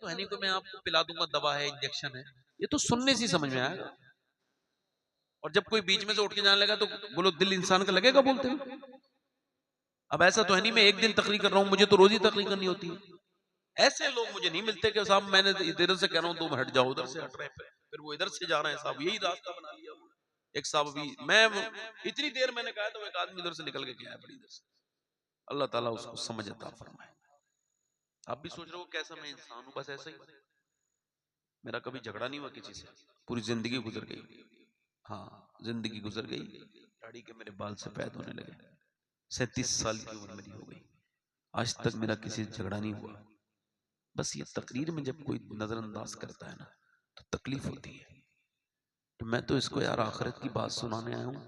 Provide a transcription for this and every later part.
तो है नहीं कि मैं आपको पिला दूंगा, दवा है, इंजेक्शन है। ये तो सुनने से समझ में आएगा। और जब कोई बीच में से उठ के जाने लगा तो बोलो दिल इंसान का लगेगा बोलते हुए? अब ऐसा तो है नहीं मैं एक दिन तकरीर कर रहा हूं, मुझे तो रोज ही तकरीर करनी होती है। ऐसे लोग मुझे नहीं मिलते कि साहब मैंने इधर से कह रहा हूं तुम हट जाओ, उधर से हट रहे हैं, फिर वो इधर से जा रहे हैं, साहब यही रास्ता बना लिया। एक साहब अभी मैं इतनी देर मैंने कहा तो एक आदमी इधर से निकल के गया है बड़ी इधर से। अल्लाह ताला उसको समझ अता फरमाए। आप भी सोच रहे हो कैसा मैं इंसान हूं, बस ऐसा ही। मेरा कभी झगड़ा नहीं हुआ किसी से, पूरी जिंदगी गुजर गई। हाँ, जिंदगी गुजर गई, दाढ़ी के मेरे बाल सफेद होने लगे, 37 साल की उम्र मेरी हो गई, आज तक मेरा किसी से झगड़ा नहीं हुआ। बस ये तकरीर में जब कोई नजरअंदाज करता है ना तो तकलीफ होती है। तो मैं तो इसको यार आखिरत की बात सुनाने आया हूं,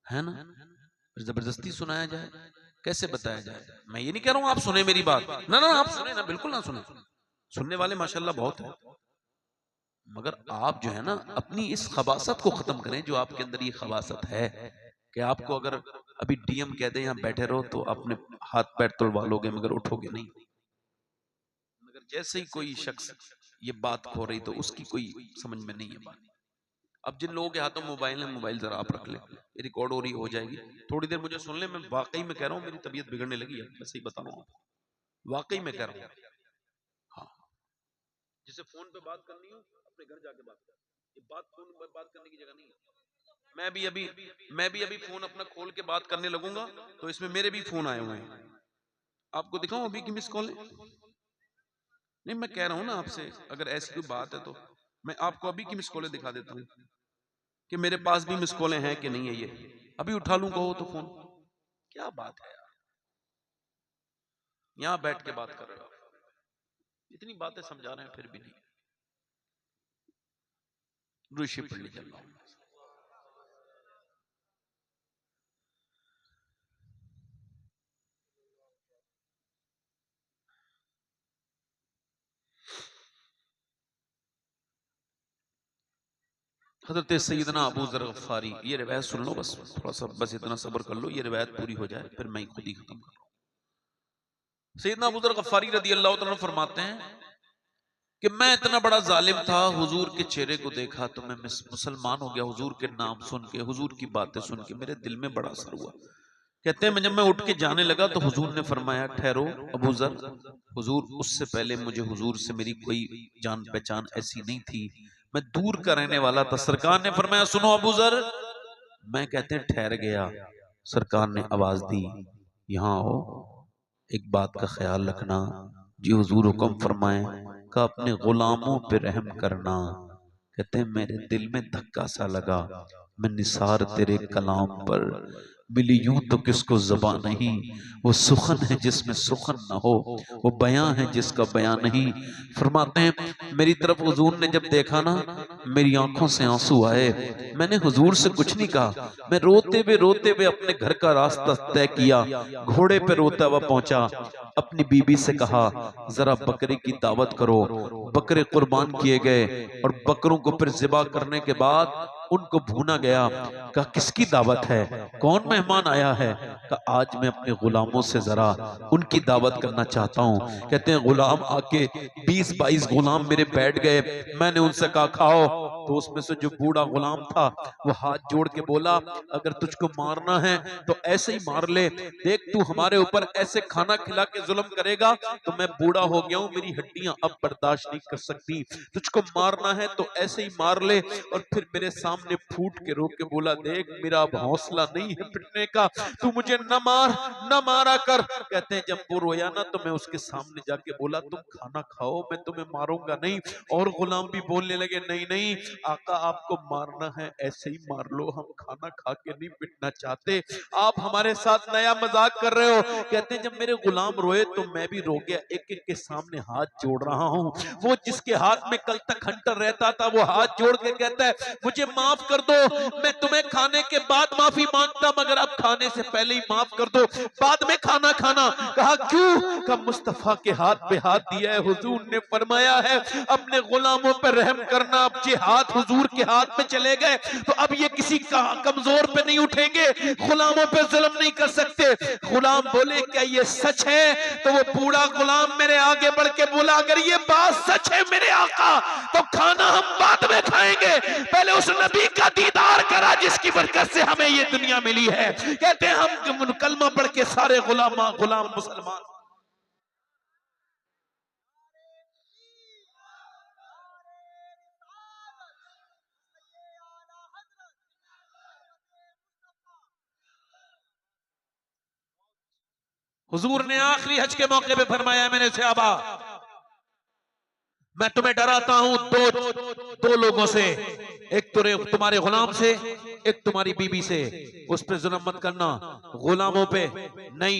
है ना? जबरदस्ती सुनाया जाए, कैसे बताया जाए? मैं ये नहीं कह रहा हूं आप सुने मेरी बात, ना ना आप सुने ना, बिल्कुल ना सुने, सुनने वाले माशाल्लाह बहुत है, मगर आप जो है ना अपनी इस खबासत को खत्म करें जो आपके अंदर ये खबासत है कि आपको अगर अभी डीएम कह दे यहाँ बैठे रहो तो अपने हाथ पैर तुड़वा लोगे मगर उठोगे नहीं। मगर जैसे ही कोई शख्स ये बात खो रही तो उसकी कोई समझ में नहीं है बात। अब जिन लोगों के हाथों में मोबाइल है, मोबाइल जरा आप रख ले, ये रिकॉर्ड हो रही हो जाएगी, थोड़ी देर मुझे सुन ले, मैं वाकई में कह रहा हूँ मेरी तबीयत बिगड़ने लगी है, मैं सही बता रहा हूँ, वाकई में कह रहा हूँ। हाँ, जिसे फोन पे बात करनी हो अपने घर जाके बात कर, ये बात फोन पर बात करने की जगह नहीं है। मैं भी अभी फोन अपना खोल के बात करने लगूंगा तो इसमें मेरे भी फोन आए हुए हैं, आपको दिखाऊं अभी की मिस कॉल? नहीं, मैं कह रहा हूं ना आपसे, अगर ऐसी कोई बात है तो मैं आपको अभी की मिस कॉलें दिखा देता हूं कि मेरे पास भी मिस कॉलें हैं कि नहीं है, ये अभी उठा लूं कहो तो फोन। क्या बात है यार, यहां बैठ के बात कर रहे हो, इतनी बातें समझा रहे हैं फिर भी नहीं। ऋषि पढ़ने चल रहा हूं। हजरत सैयदना अबू ज़र गफ़ारी, ये रिवायत सुन लो, बस थोड़ा सा बस इतना सब्र कर लो, ये रिवायत पूरी हो जाए फिर मैं खुद ही खत्म कर रहा हूं। सैयदना अबू ज़र गफ़ारी रज़ी अल्लाह तआला फरमाते हैं कि मैं इतना बड़ा जालिम था, हुजूर के चेहरे को देखा तो मैं मुसलमान हो गया, हुजूर के नाम सुन के, हुजूर की बातें सुन के मेरे दिल में बड़ा असर हुआ। कहते हैं जब मैं उठ के जाने लगा तो हुजूर ने फरमाया ठहरो अबू ज़र, हुजूर उससे पहले मुझे हुजूर से मेरी कोई जान पहचान ऐसी नहीं थी, मैं दूर का रहने वाला था। सरकार ने फरमाया सुनो अबू ज़र, मैं कहते हैं ठहर गया। सरकार ने आवाज दी यहाँ आओ, एक बात का ख्याल रखना, जी हुजूर हुक्म फरमाए का अपने गुलामों पे रहम करना। कहते हैं मेरे दिल में धक्का सा लगा, मैं निसार तेरे कलाम पर मिली यूं तो किसको ज़बां नहीं, वो सुखन है जिसमें सुखन ना हो, वो बयां है जिसका बयां नहीं। फरमाते हैं मेरी तरफ हुजूर ने जब देखा ना मेरी आंखों से आंसू आए, मैंने हुजूर से कुछ नहीं कहा, मैं रोते हुए अपने घर का रास्ता तय किया, घोड़े पे रोता हुआ पहुंचा, अपनी बीबी से कहा जरा बकरे की दावत करो। बकरे कुर्बान किए गए और बकरों को फिर ज़िबा करने के बाद उनको भूना गया। कहा किसकी दावत है, कौन मेहमान आया है? कहा आज मैं अपने गुलामों से जरा उनकी दावत करना चाहता हूँ। कहते हैं गुलाम आके 20-22 गुलाम मेरे बैठ गए, मैंने उनसे कहा खाओ, तो उसमें से जो बूढ़ा गुलाम था वो हाथ जोड़ के बोला अगर तुझको मारना है तो ऐसे ही मार ले, देख तू हमारे ऊपर ऐसे खाना खिला के जुल्म करेगा तो मैं बूढ़ा हो गया हूँ, मेरी हड्डियां अब बर्दाश्त नहीं कर सकती, तुझको मारना है तो ऐसे ही मार ले। और फिर मेरे सामने फूट के रो के बोला देख मेरा अब हौसला नहीं है पिटने का, तू मुझे न मार, न मारा कर। कहते हैं जब वो रोया ना तो मैं उसके सामने जाके बोला तुम खाना खाओ, मैं तुम्हें मारूंगा नहीं। और गुलाम भी बोलने लगे नहीं नहीं आका आपको मारना है ऐसे ही मार लो, हम खाना खा के नहीं पिटना चाहते, आप हमारे साथ नया मजाक कर रहे हो। कहते हैं जब मेरे गुलाम रोए तो मैं भी रो गया, एक एक के सामने हाथ जोड़ रहा हूँ। वो जिसके हाथ में कल तक हंटर रहता था वो हाथ जोड़ के कहता है मुझे माफ कर दो, मैं तुम्हें खाने के बाद माफी मांगता मगर अब खाने से पहले ही माफ कर दो, बाद में खाना खाना। कहा क्यों? कहा मुस्तफा के हाथ पे हाथ दिया है, हुजूर ने फरमाया है अपने गुलामों पर रहम करना। अब ये हाथ हुजूर के हाथ में चले गए तो अब ये किसी का कमजोर पे नहीं उठेंगे, गुलामों पे जुल्म नहीं कर सकते। गुलाम बोले क्या ये सच है? तो वो बूढ़ा गुलाम मेरे आगे बढ़ के बोला अगर ये बात सच है मेरे आका तो खाना हम बाद में खाएंगे, पहले उस नबी का दीदार करा जिसकी बरकत से हमें ये दुनिया मिली है। कहते हैं हम कलमा पढ़ के सारे गुलाम मुसलमान। हुजूर ने आखिरी हज के मौके पे फरमाया मैंने सहाबा मैं तुम्हें डराता हूं दो लोगों से, एक तो तुम्हारे गुलाम से, एक तुम्हारी बीबी से। उस पर जुल्म मत करना, गुलामों पे नहीं,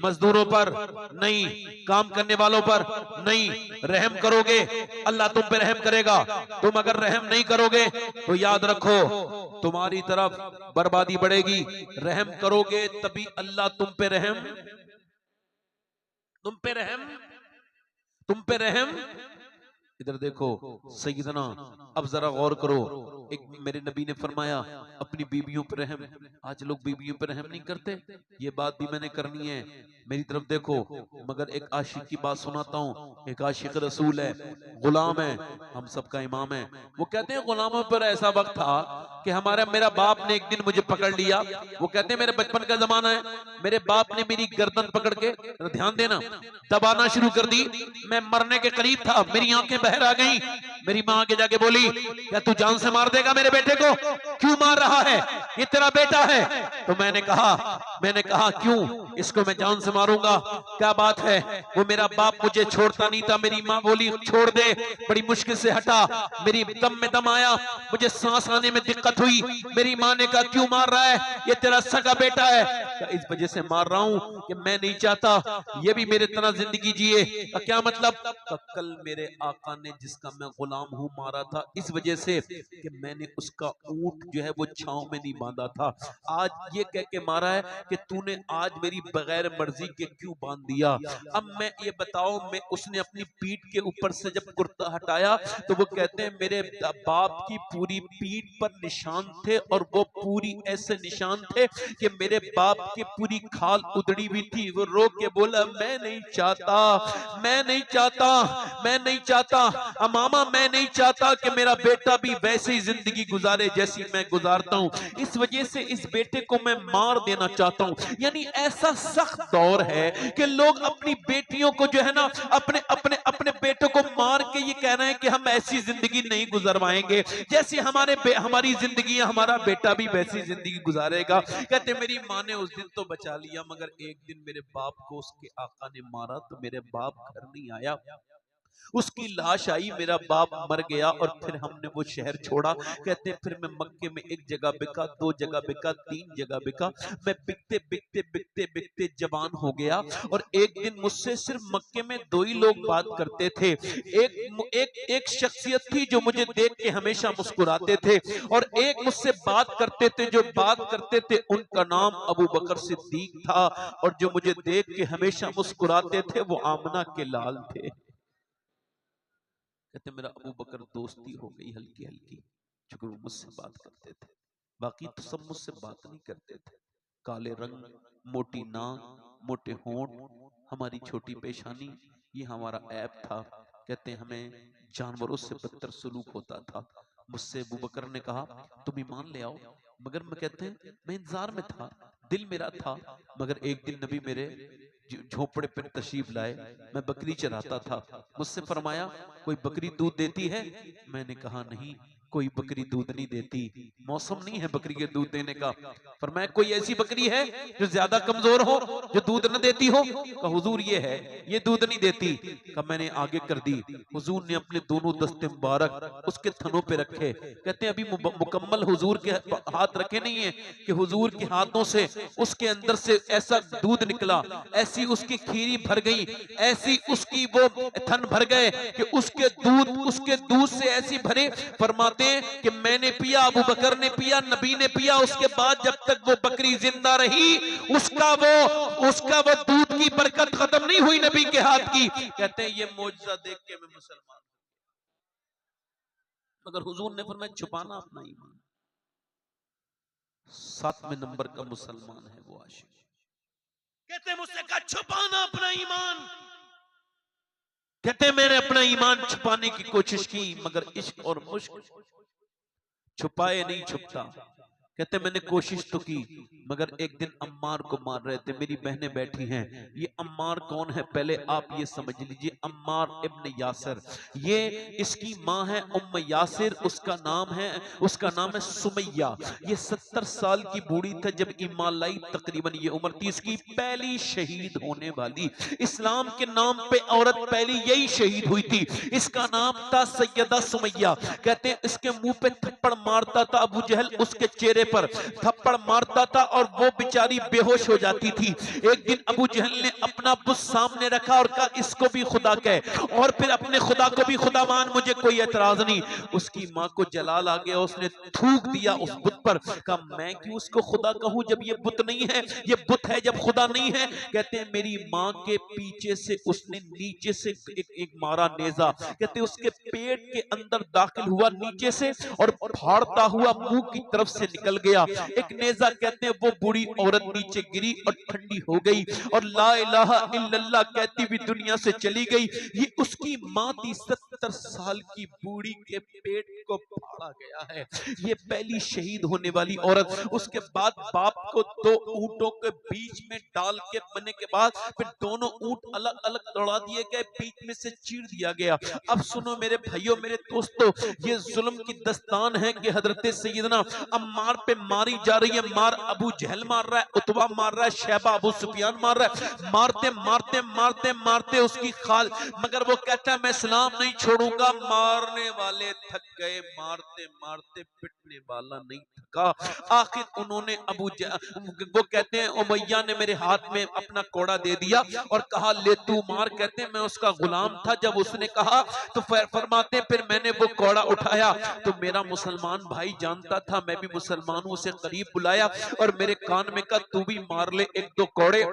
मजदूरों पर नहीं, काम करने वालों पर नहीं। रहम करोगे अल्लाह तुम पे रहम करेगा, तुम अगर रहम नहीं करोगे तो याद रखो तुम्हारी तरफ बर्बादी बढ़ेगी। रहम करोगे तभी अल्लाह तुम पे रहम इधर देखो सैयदना, अब जरा गौर करो। एक मेरे नबी ने फरमाया अपनी बीवियों पर रहम, आज लोग बीवियों पर रहम नहीं करते। ये बात भी मैंने करनी है, मेरी तरफ देखो। मगर एक आशिक की बात सुनाता हूँ। एक आशिक रसूल है, गुलाम है, हम सबका इमाम है। वो कहते हैं गुलामों पर ऐसा वक्त था कि मेरा बाप ने एक दिन मुझे पकड़ लिया। वो कहते हैं मेरे बचपन का जमाना है, मेरे बाप ने मेरी गर्दन पकड़ के, ध्यान देना, दबाना शुरू कर दी। मैं मरने के करीब था, मेरी आंखें बहर आ गई। मेरी मां आगे जाके बोली क्या तू जान से मार देगा मेरे बेटे को? क्यों मार रहा है? ये तेरा बेटा है। तो मैंने कहा क्यों? इसको मैं जान से मारूंगा। क्या बात है? वो मेरा बाप मुझे छोड़ता नहीं था। मेरी माँ बोली छोड़ दे, बड़ी मुश्किल से हटा, मेरी दम में दम आया, मुझे सांस आने में दिक्कत हुई। मेरी माँ ने कहा क्यों मार रहा है? ये तेरा सगा बेटा है। इस वजह से मार रहा हूं कि मैं नहीं चाहता ये भी मेरे तरह जिंदगी जिए। क्या मतलब? कल मेरे आका ने जिसका मैं गुलाम हूं मारा था, इस वजह से कि मैंने उसका ऊंट जो है वो छांव में नहीं बांधा था। आज ये कह के मारा है कि तूने आज मेरी बगैर मर्जी के क्यों बांध दिया। अब मैं ये बताओ, मैं उसने अपनी पीठ के ऊपर से जब कुर्ता हटाया तो वो कहते हैं मेरे बाप की पूरी पीठ पर निशान थे, और वो पूरी ऐसे निशान थे कि मेरे बाप की पूरी खाल उधड़ी हुई थी। वो रो के बोला मैं नहीं चाहता मामा, मैं नहीं चाहता कि मेरा बेटा भी वैसे ही जिंदगी गुजारे जैसी मैं गुजारता हूँ। इस वजह से इस बेटे को मैं मार देना चाहता हूँ। यानी ऐसा सख्त दौर है कि लोग अपनी बेटियों को जो है ना, अपने अपने अपने बेटों को मार के ये कह रहे हैं कि हम ऐसी जिंदगी नहीं गुजरवाएंगे जैसी हमारी जिंदगी, हमारा बेटा भी वैसी जिंदगी गुजारेगा। कहते मेरी माँ ने उस दिन तो बचा लिया, मगर एक दिन मेरे बाप को उसके आका ने मारा तो मेरे बाप घर नहीं आया। उसकी लाश आई, मेरा बाप मर गया, और फिर हमने वो शहर छोड़ा। कहते हैं फिर मैं मक्के में एक जगह बिका, 2 जगह बिका, 3 जगह बिका। मैं बिकते बिकते बिकते बिकते जवान हो गया, और एक दिन मुझसे सिर्फ मक्के में 2 ही लोग बात करते थे। एक शख्सियत थी जो मुझे देख के हमेशा मुस्कुराते थे, और एक मुझसे बात करते थे, जो बात करते थे उनका नाम अबू बकर सिद्दीक था, और जो मुझे देख के हमेशा मुस्कुराते थे वो आमना के लाल थे। कहते मेरा अबू बकर दोस्ती हो गई हल्की हल्की, क्योंकि वो मुझसे बात करते थे, बाकी तो सब मुझसे बात नहीं करते थे। काले रंग, मोटी नाक, मोटे होंठ, हमारी छोटी पेशानी, ये हमारा ऐप था। कहते हमें जानवरों से बदतर सलूक होता था। मुझसे अबू बकर ने कहा तुम ईमान ले आओ, मगर मैं कहते हैं मैं इंतजार में था, दिल मेरा था। मगर एक दिन नबी मेरे झोपड़े पर तशरीफ लाए, मैं बकरी चराता था। मुझसे फरमाया कोई बकरी दूध देती है? मैंने कहा नहीं, कोई बकरी दूध नहीं देती, मौसम नहीं है बकरी के दूध देने का। फरमाया कोई ऐसी बकरी है जो ज्यादा कमजोर हो, जो दूध न देती हो? कहा हुजूर ये है, ये दूध नहीं देती। कहा मैंने आगे कर दी। हुजूर ने अपने दोनों दस्ते मुबारक उसके थनों पे रखे। कहते हैं अभी मुकम्मल हुजूर के हाथ रखे नहीं है कि हुजूर के हाथों से उसके अंदर से ऐसा दूध निकला, ऐसी उसकी खीरी भर गई, ऐसी उसकी वो थन भर गए कि उसके दूध से ऐसी भरे। फरमाते फरमाते हैं कि मैंने पिया, अबू बकर ने पिया, नबी ने पिया, उसके बाद जब तक वो बकरी जिंदा रही उसका वो दूध की बरकत खत्म नहीं हुई नबी के हाथ की। कहते हैं ये मौजज़ा देख के मैं मुसलमान, मगर हुजूर ने फरमाया छुपाना अपना ईमान। 7वें नंबर का मुसलमान है वो आशिक। कहते हैं मुझसे कहा छुपाना अपना ईमान। कहते हैं मैंने अपना ईमान छुपाने की कोशिश की, मगर इश्क और मुश्क छुपाए नहीं छुपता। कहते मैंने कोशिश तो की, मगर एक दिन अम्मार को मार रहे थे, मेरी बहनें बैठी हैं। ये अम्मार कौन है पहले आप ये समझ लीजिए, अम्मार इब्न यासिर, ये इसकी माँ है उम्म यासिर, उसका नाम है सुमैया। ये 70 साल की बूढ़ी था जब ईमान लाई, तकरीबन ये उम्र थी इसकी पहली शहीद होने वाली। इस्लाम के नाम पे औरत पहली यही शहीद हुई थी। इसका नाम था सैयदा सुमैया। कहते हैं इसके मुंह पे थप्पड़ मारता था अबू जहल, उसके चेहरे पर थप्पड़ मारता था और वो बेचारी बेहोश हो जाती थी। एक दिन अबू जहल ने अपना बुत सामने रखा और कहा इसको भी खुदा कह, और फिर अपने खुदा को भी खुदा मान, मुझे कोई एतराज नहीं। उसकी मां को जलाल आ गया, उसने थूक दिया उस बुत पर, कहा मैं क्यों उसको खुदा कहूं जब ये बुत नहीं है, ये बुत है जब खुदा नहीं है। कहते हैं मेरी मां के पीछे से उसने नीचे से एक मारा नेजा, कहते उसके पेट के अंदर दाखिल हुआ नीचे से और फाड़ता हुआ मुंह की तरफ से निकल गया एक नेजा। कहते हैं वो बूढ़ी औरत नीचे गिरी और ठंडी हो गई और ला इलाहा इल्लल्लाह कहती हुई दुनिया से चली गई। ये उसकी मां थी, 70 साल की बूढ़ी के पेट को फाड़ा गया है, ये पहली शहीद होने वाली औरत। उसके बाद बाप को 2 ऊंटों के बीच में डाल के बनने के बाद फिर दोनों ऊंट अलग अलग दौड़ा दिए गए, बीच में से चीर दिया गया। अब सुनो मेरे भाइयों मेरे दोस्तों, ये जुल्म की दस्तान है कि हजरत सैयदना अम्मार पे मारी जा रही है। मार अबू जहल मार रहा है, उतबा मार रहा है, शैबा अबू सुफियान मार रहा है, मारते मारते मारते मारते उसकी खाल, मगर वो कहता है मैं इस्लाम नहीं छोड़ूंगा। मारने वाले थक गए, मारते मारते पिटने वाला नहीं थका। आखिर उन्होंने वो कहते हैं उमैया ने मेरे हाथ में अपना कोड़ा दे दिया और कहा ले तू मार। कहते हैं मैं उसका गुलाम था, जब उसने कहा तो फरमाते फिर मैंने वो कोड़ा उठाया तो मेरा मुसलमान भाई जानता था मैं भी मुसलमान हूं, उसे करीब बुलाया और मेरे कान में कहा तू भी मार ले 1-2 कोड़े,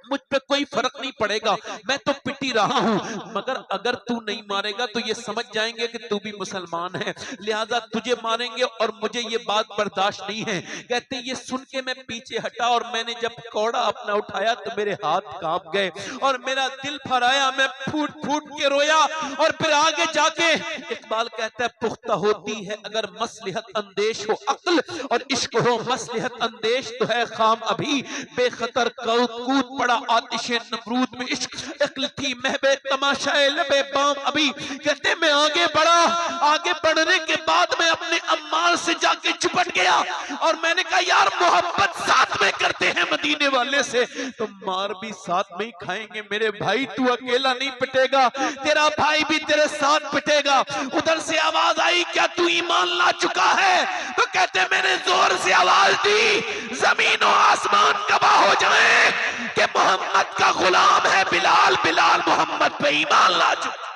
मुझ पे कोई फर्क नहीं पड़ेगा, मैं तो पिटी रहा हूं, मगर अगर तू नहीं मारेगा तो ये समझ जाएंगे कि तू भी मुसलमान है, लिहाजा तुझे मारेंगे और मुझे ये बात बर्दाश्त नहीं है। कहते ये सुन के मैं पीछे हटा और मैंने जब कोड़ा अपना उठाया तो मेरे हाथ कांप गए और मेरा दिल फराया, मैं फूट फूट के रोया। और फिर आगे जाके इकबाल कहता है पुख्ता होती है अगर मसलिहत अंदेश हो अक्ल और इश्क हो मसलिहत अंदेश तो है खाम अभी, बेखतर कूद पड़ा आतिशे नमरूद में इश्क, अक्ल थी महबे तमाशाए लबे बाम अभी। कहते मैं आगे बढ़ा, आगे बढ़ने के बाद मैं अपने अम्मार से जाके चिपट गया और मैंने कहा यार मोहब्बत साथ में करते हैं मदीने वाले से तो मार भी साथ में ही खाएंगे मेरे भाई, तू अकेला नहीं पिटेगा, तेरा भाई भी तेरे साथ पिटेगा। उधर से आवाज आई क्या तू ईमान ला चुका है? तो कहते मैंने जोर से आवाज दी, जमीन और आसमान गवाह हो जाए कि मोहम्मद का गुलाम है बिलाल, बिलाल मोहम्मद पे ईमान ला चुका।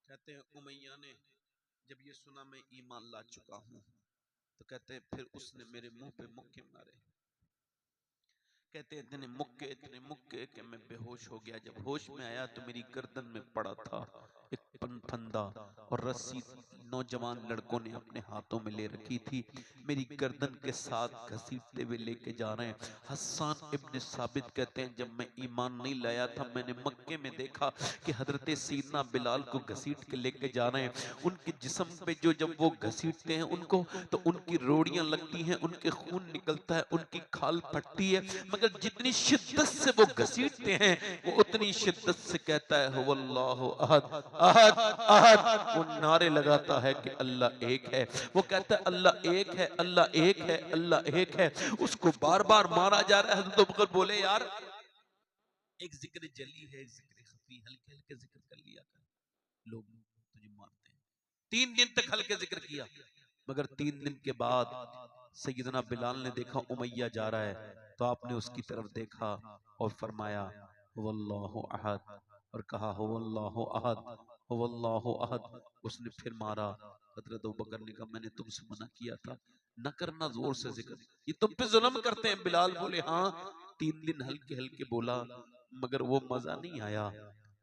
कहते हैं उमैया ने जब ये सुना मैं ईमान ला चुका हूं तो कहते हैं फिर उसने मेरे मुंह पे मुक्के मारे। कहते इतने मुक्के कि मैं बेहोश हो गया। जब होश में आया तो मेरी गर्दन में पड़ा था एक फंदा और रस्सी नौजवान लड़कों ने अपने हाथों में ले रखी थी, मेरी गर्दन के साथ घसीटते हुए लेके जा रहे हैं। हस्सान इब्न साबित कहते हैं जब मैं ईमान नहीं लाया था मैंने मक्के में देखा कि हजरत सैयदना बिलाल को घसीट के लेके जा रहे हैं। उनके जिस्म पे जो जब वो घसीटते हैं उनको तो उनकी रोड़ियां लगती हैं, उनके खून निकलता है, उनकी खाल फटती है, मगर जितनी शिद्दत से वो घसीटते हैं वो उतनी शिद्दत से कहता है वल्लाहु अहद अहद अहद, वो नारे लगाता है कि अल्लाह एक है। वो कहता है अल्लाह एक है, अल्लाह एक है, अल्लाह एक है। उसको बार बार मारा जा रहा है। हज़रत अबू बकर बोले यार एक जिक्र जली है, एक जिक्र खफी, हल्के हल्के जिक्र कर लिया कर, लोग तुझे मारते हैं। 3 दिन तक हल्के जिक्र किया, मगर 3 दिन के बाद सैयदना बिलाल ने देखा उमैया जा रहा है तो आपने उसकी तरफ देखा और फरमाया वल्लाहु अहद और कहा हो अल्लाहु अहद, हो अल्लाहु अहद। उसने फिर मारा। हजरत अबू बकर ने कहा मैंने तुमसे मना किया था न करना जोर से जिक्र, ये तुम पे जुल्म करते हैं। बिलाल बोले हाँ, 3 दिन हल्के हल्के बोला मगर वो मजा नहीं आया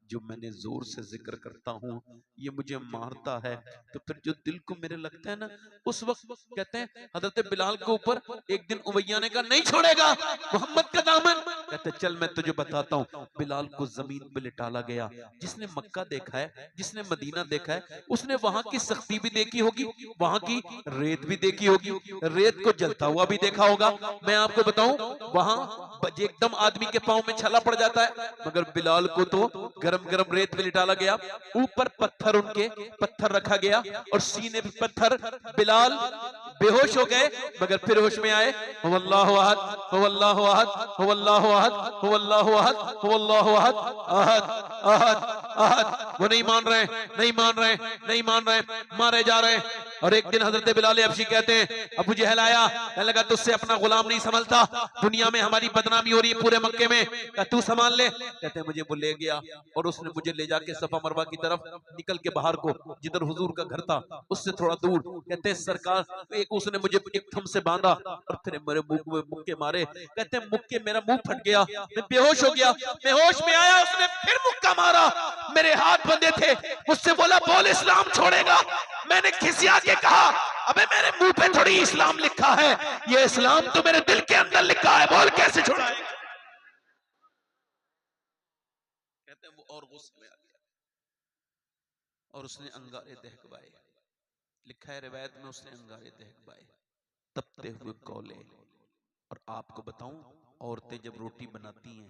जो मैंने जोर से जिक्र करता हूँ, ये मुझे मारता है। तो फिर जो दिल को मेरे लगता है ना, उस वक्त कहते हैं हजरत बिलाल के ऊपर एक दिन उमैया ने कहा नहीं छोड़ेगा मोहम्मद का दामन। कहते चल मैं तुझे बताता हूँ। बिलाल को जमीन पे लिटाला गया। जिसने मक्का देखा है, जिसने मदीना देखा है, उसने वहां की सख्ती भी देखी होगी, वहां की रेत भी देखी होगी, रेत को जलता हुआ भी देखा होगा। मैं आपको बताऊं वहां एकदम आदमी के पांव में छाला पड़ जाता है, मगर बिलाल को तो गरम गरम रेत में लिटाला गया, ऊपर पत्थर उनके पत्थर रखा गया और सीने पे पत्थर। बिलाल बेहोश हो गए मगर फिर होश में आए। हु अल्लाहु अहद, हु अल्लाहु अहद, हु अल्लाहु अहद, हु अल्लाहु अहद, हु अल्लाहु अहद, अहद अहद अहद। वो नहीं मान रहे, नहीं मान रहे, नहीं मान रहे, मारे जा रहे। और एक दिन हजरत बिलाल हबशी कहते हैं अबू जहल आया, कहने लगा तुझसे अपना गुलाम नहीं संभलता, दुनिया में हमारी बदनामी हो रही है पूरे मक्के में, तू संभाल ले। कहते हैं मुझे वो ले गया और उसने मुझे ले जाके सफा मरवा की तरफ निकल के बाहर को, जिधर हुजूर का घर था उससे थोड़ा दूर। कहते हैं सरकार एक उसने मुझे एक थम से बांधा और फिर मेरे मुंह में मुक्के मारे। कहते हैं मुक्के मेरा मुंह फट गया, मैं बेहोश हो गया। मैं होश में आया, उसने फिर मुक्का मारा, मेरे हाथ बंधे थे। मुझसे बोला बोल इस्लाम छोड़ेगा। मैंने खिसिया के कहा अबे मेरे मुंह पे थोड़ी इस्लाम लिखा है, ये इस्लाम तो मेरे दिल के अंदर लिखा है, बोल कैसे छुड़ाएगा। कहते हैं वो और गुस्से में आ गया और उसने अंगारे दहकवाए। लिखा है रिवायत में उसने अंगारे दहकवाए, तपते हुए कोले। और आपको बताऊं औरतें जब रोटी बनाती हैं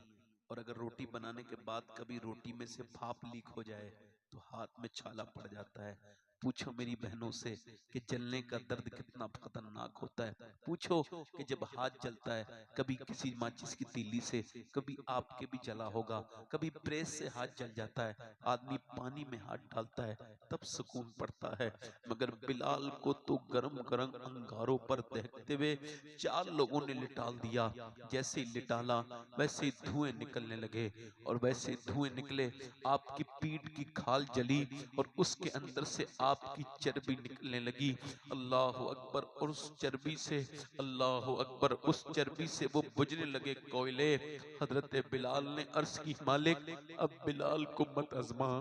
और अगर रोटी बनाने के बाद कभी रोटी में से भाप लीक हो जाए तो हाथ में छाला पड़ जाता है। पूछो मेरी बहनों से कि जलने का दर्द कितना खतरनाक होता है। पूछो कि जब हाथ जलता है, कभी किसी माचिस की तीली से, कभी आपके भी जला होगा, कभी प्रेस से हाथ जल जाता है, आदमी पानी में हाथ डालता है तब सुकून पड़ता है। मगर बिलाल को तो गरम गरम अंगारों पर दहकते हुए 4 लोगों ने लिटाल दिया। जैसे ही लिटाला वैसे ही धुएं निकलने लगे और वैसे धुएं निकले, आपकी पीठ की खाल जली और उसके अंदर से आपकी चर्बी निकलने लगी। अल्लाह अकबर। और उस चर्बी से, अल्लाह अकबर, उस चर्बी से वो बुझने लगे कोयले। हजरत बिलाल ने अर्ज की मालिक अब बिलाल को मत आजमा,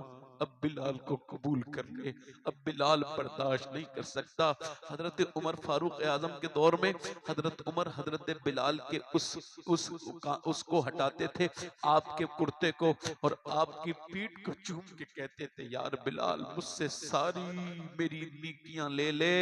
अब बिलाल को कबूल कर ले, अब बिलाल बर्दाश्त नहीं कर सकता। हजरत उमर फारूक आजम के दौर में हजरत उमर हजरत बिलाल के उसको हटाते थे, आपके कुर्ते को, और आपकी पीठ को चूम के कहते थे यार बिलाल मुझसे सारी मेरी नेकियां ले ले,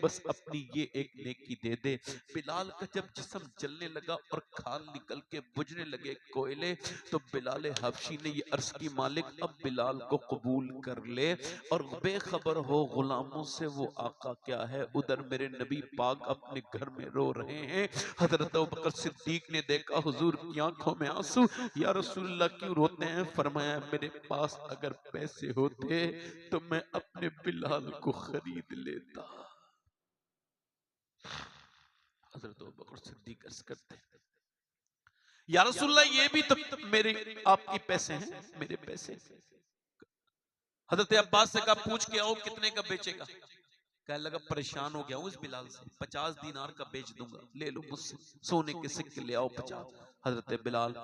बस अपनी ये एक नेकी दे दे। बिलाल का जब जिस्म जलने लगा और खाल निकल के बुझने लगे कोयले, तो बिलाल हबशी ने ये अर्ज की मालिक अब बिलाल को कबूल कर ले और बेखबर हो गुलामों से वो आका क्या है। उधर मेरे नबी पाक अपने घर में रो रहे हैं। हजरत अबू बकर सिद्दीक ने देखा हुजूर की आंखों में आंसू, या रसूलुल्लाह क्यों रोते हैं? फरमाया मेरे पास अगर पैसे होते तो मैं अपने बिलाल को खरीद लेता। हजरत अबू बकर सिद्दीक अर्ज करते हैं या रसूलुल्लाह ये भी तो मेरे आपके पैसे हैं, मेरे पैसे। हजरत अब्बास से कहा पूछ के आओ कितने का बेचेगा। कहने लगा परेशान हो गया हूँ इस बिलाल से, 50 दीनार का बेच दूंगा, ले लो मुझसे सोने के सिक्के ले आओ 50। हजरत बिलाल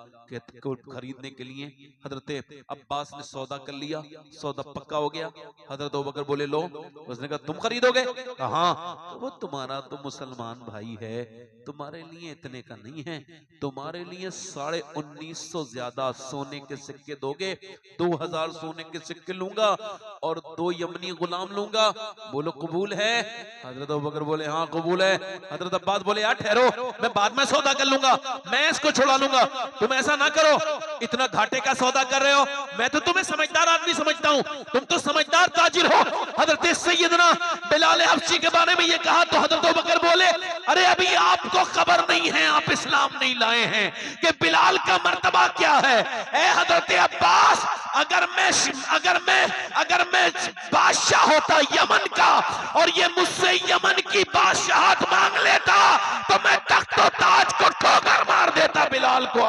को खरीदने के लिए हजरत अब्बास ने सौदा कर लिया, सौदा पक्का हो गया। हजरत अबू बकर बोले लो, उसने कहा तुम खरीदोगे? हाँ। तो वो तुम्हारा तो मुसलमान भाई है, तुम्हारे लिए इतने का नहीं है, तुम्हारे लिए 1950 ज्यादा सोने के सिक्के दोगे, 2000 सोने के सिक्के लूंगा और 2 यमनी गुलाम लूंगा। बोलो कबूल है? हजरत अबू बकर बोले हाँ कबूल है। हजरत अब्बास बोले यार ठहरो, मैं बाद में सौदा कर लूंगा, मैं इसको छुड़ा लूंगा, तुम ऐसा ना करो, इतना घाटे का सौदा कर रहे हो, मैं तो तुम्हें समझदार आदमी समझता हूँ, तुम तो समझदार ताजिर हो। हजरत सैयदना बिलाल हबशी के बारे में ये कहा तो हजरत अबू बकर बोले अरे अभी आपको खबर नहीं है, आप इस्लाम नहीं लाए हैं कि बिलाल का मर्तबा क्या है। ए हजरत अब्बास, अगर मैं बादशाह होता यमन का और ये मुझसे यमन की बादशाहत मांग लेता तो मैं तख्त और ताज को ठोकर मार देता बिलाल को।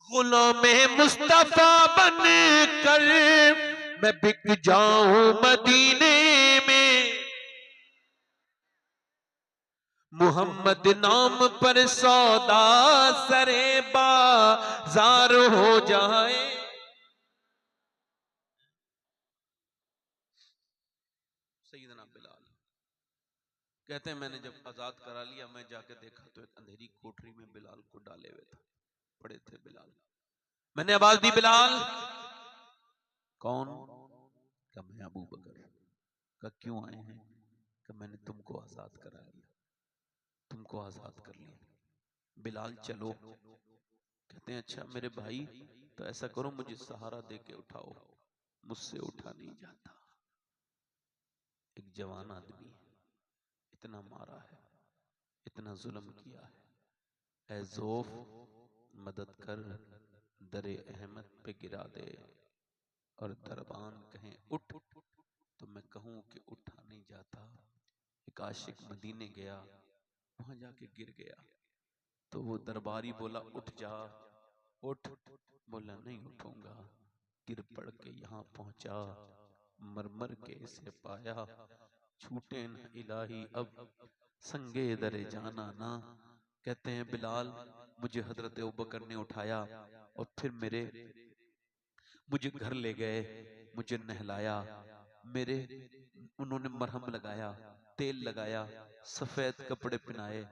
गुलामे मुस्तफा बन कर मैं बिक जाऊं मदीने में, मुहम्मद नाम पर सौदा सरे बाजार हो जाए। सैयदना बिलाल कहते हैं मैंने जब आजाद करा लिया, मैं जाके देखा तो एक अंधेरी कोठरी में बिलाल को डाले हुए थे, पड़े थे बिलाल। मैंने आवाज दी, बिलाल। कौन? का मैं अबू बकर। का क्यों आए हैं? कि मैंने तुमको आजाद करा लिया, तुमको आजाद कर लिया, बिलाल चलो। कहते हैं अच्छा मेरे भाई, तो ऐसा करो मुझे सहारा दे के उठाओ, मुझसे उठा नहीं जाता। एक जवान आदमी है, इतना मारा है, इतना जुल्म किया है, ऐ ज़ौफ मदद कर, दरे अहमद पे गिरा दे, और दरबान कहें उठ तो मैं कहूं कि उठा नहीं जाता। एक आशिक मदीने गया, वहां जाके गिर गया, तो वो दरबारी बोला उठ जा, उठ। बोला नहीं उठूंगा। गिर पड़ के यहाँ पहुंचा, मरमर के इसे पाया, छूटे न इलाही अब संगे दरे जाना ना। कहते हैं बिलाल मुझे हजरत अबू बकर ने उठाया और फिर मुझे घर ले गए, मुझे नहलाया, मेरे उन्होंने मरहम लगाया, तेल लगाया, सफेद कपड़े पहनाए,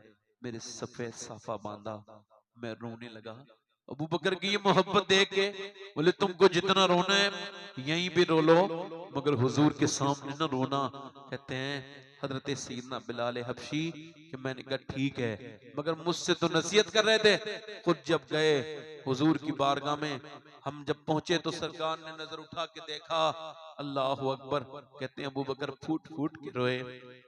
मेरे सफेद साफा बांधा, मैं रोने लगा। अबू बकर की ये मोहब्बत देख के बोले तुमको जितना रोना है यहीं भी रो लो, मगर हुजूर के सामने ना रोना। कहते हैं हजरत सैयदना बिलाल हबशी कि मैंने कहा ठीक है, मगर मुझसे तो नसीहत कर रहे थे। खुद जब गए हुजूर की बारगाह में, हम जब पहुंचे तो सरकार ने नजर उठा के देखा, अल्लाह अकबर। कहते हैं अबू बकर फूट फूट के रोए,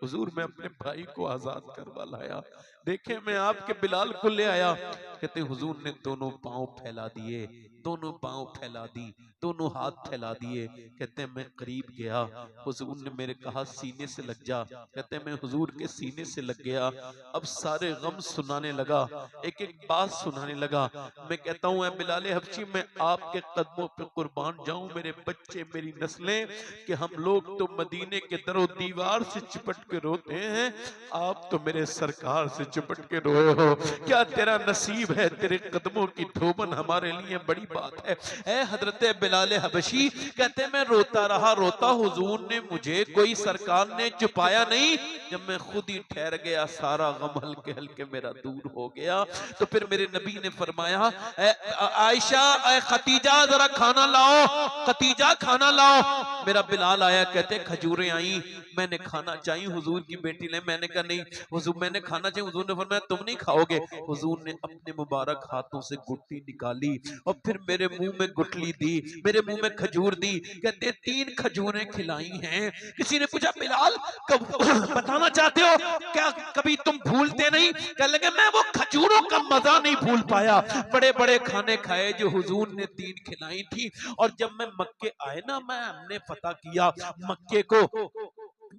हुजूर मैं अपने भाई को आजाद करवा लाया, देखे मैं आपके बिलाल को ले आया। कहते हुजूर ने दोनों पांव फैला दिए, दोनों पांव फैला दी, दोनों हाथ फैला दिए। कहते हैं मैं करीब गया, हुजूर ने मेरे कहा सीने से लग जा। कहते हैं मैं हुजूर के सीने से लग गया, अब सारे गम सुनाने लगा, एक एक बात सुनाने लगा। मैं कहता हूँ बिलाल हबशी मैं आपके कदमों पे कुर्बान जाऊं, मेरे बच्चे मेरी नस्लें, कि हम लोग तो मदीने के दरो दीवार से चिपट के रोते हैं, आप तो मेरे सरकार से चिपट के रोए हो। क्या तेरा नसीब है, तेरे कदमों की धोबन हमारे लिए बड़ी बात है। ऐ हजरत बिलाल हबशी कहते मैं रोता रहा, रोता, हुजूर ने मुझे कोई सरकार ने छुपाया नहीं। जब मैं खुद ही ठहर गया, सारा गम हल्के हल्के मेरा दूर हो गया। तो फिर मेरे नबी ने फरमाया आयशा खतीजा जरा खाना लाओ, खतीजा खाना लाओ। मेरा बिलाल आया, कहते खजूरें आई, मैंने खाना चाहिए, हुजूर की बेटी ने, मैंने कहा नहीं हुजूर मैंने खाना चाहिए। हुजूर ने फरमाया तुम नहीं खाओगे। हुजूर ने अपने मुबारक हाथों से गुटली निकाली और फिर मेरे मुंह में गुटली दी, मेरे मुंह में खजूर दी। कहते 3 खजूरें खिलाई हैं। किसी ने पूछा बिलाल कब बताना चाहते हो क्या, कभी तुम भूलते नहीं? कहने लगे मैं वो खजूरों का मजा नहीं भूल पाया, बड़े बड़े खाने खाए जो हुजूर ने 3 खिलाई थी। और जब मैं मक्के आए ना, मैं हमने फतह किया मक्के को,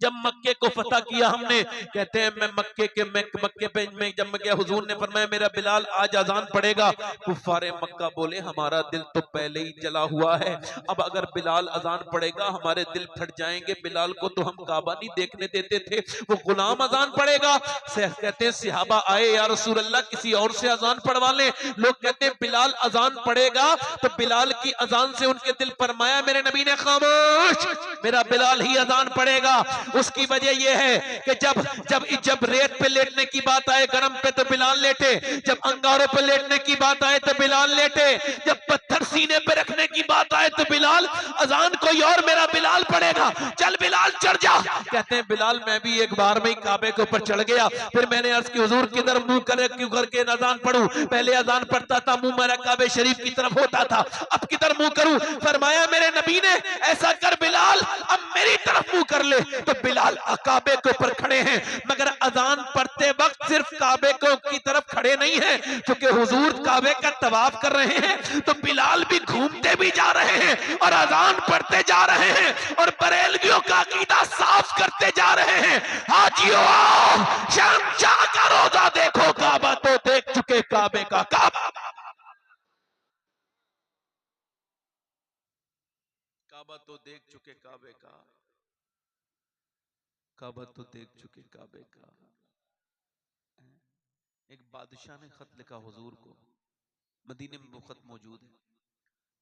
जब मक्के को फतह किया हमने, कहते हैं मैं मक्के पे मैं जब मैं गया, हुजूर ने फरमाया मेरा बिलाल आज अजान पड़ेगा। कुफारे मक्का बोले हमारा दिल तो पहले ही जला हुआ है, अब अगर बिलाल अजान पड़ेगा हमारे दिल फट जाएंगे, बिलाल को तो हम काबा नहीं देखने देते थे, वो गुलाम अजान पड़ेगा। कहते हैं सहाबा आए या रसूल अल्लाह किसी और से अजान पढ़वा ले। लोग कहते हैं बिलाल अजान पड़ेगा, तो बिलाल की अजान से उनके दिल फरमाया मेरे नबी ने खामोश, मेरा बिलाल ही अजान पड़ेगा। उसकी वजह यह है कि जब रेत पे लेटने की बात आए गरम पे तो बिलाल लेटे, जब अंगारों पे लेटने की बात आए तो बिलाल लेटे, जब पत्थर सीने पे रखने की बात आए तो बिलाल, अजान कोई और मेरा बिलाल पड़ेगा, चल बिलाल चढ़ जा। कहते हैं बिलाल मैं भी एक बार में ही काबे के ऊपर चढ़ गया। फिर मैंने अर्ज की हुजूर किधर मुंह करे क्यों करके अजान पढ़ूं? पहले अजान पढ़ता था मुंह मेरा काबे शरीफ की तरफ होता था, अब किधर मुंह करूं? फरमाया मेरे नबी ने ऐसा कर बिलाल अब मेरी तरफ मुंह कर ले। तो बिलाल काबे के ऊपर खड़े हैं, मगर अजान पढ़ते वक्त सिर्फ काबे की तरफ खड़े नहीं हैं, क्योंकि हुजूर काबे का तवाफ कर रहे हैं, तो बिलाल भी घूमते भी जा रहे हैं और अजान पढ़ते जा रहे हैं और बरेलवियों का अकीदा साफ करते जा रहे हैं। हाजियो आओ, शहंशाह का रोजा देखो, काबा तो देख चुके काबे का काबा। काबा तो देख चुके काबे का, काबा तो देख चुके काबे का। एक बादशाह ने खत लिखा हुजूर को, मदीने में वो खत मौजूद है।